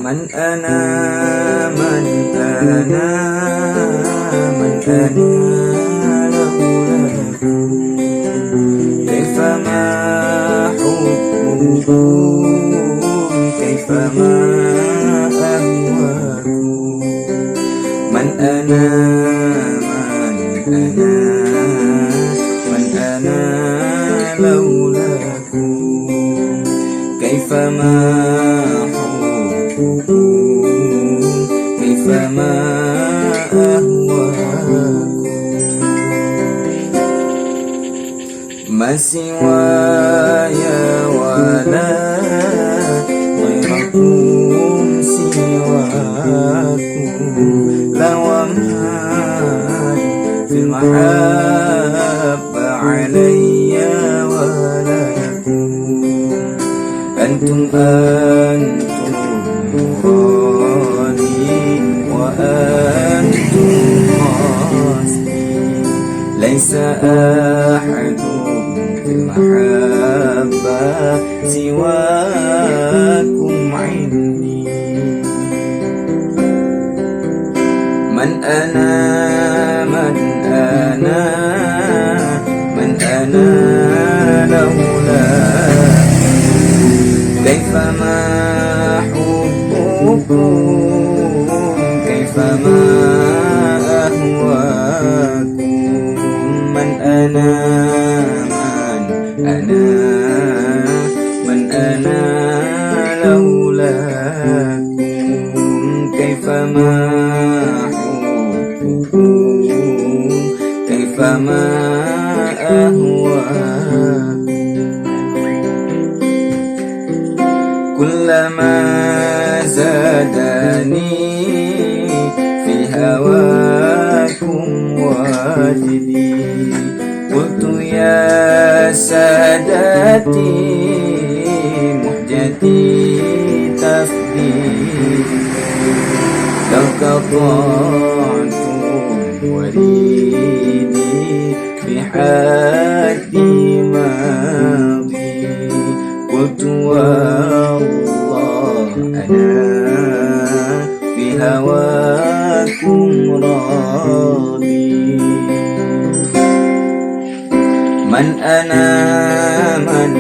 من أنا من أنا من أنا لولاكم كيفما حبكم كيفما أهواكم من أنا من أنا لولاكم كيفما حبكم كيفما أهواكم ما سواي ولا غيركم سواكم لومان في المحبة علي ولكم أنتم مرادي وأنتم قصدي ليس أحد في المحبة سواكم عندي من أنا من أنا من أنا لولاكم كيفما حبكم كيفما أهواكم من أنا من أنا لولاكم كيفما حبكم كيفما أهواكم كلما زادني في هواكم واجدي قلت يا سادتي مهجتي تفديدي لو قطعتم وريدي بحد ماضي قلت والله أنا في هواكم راضي من أنا من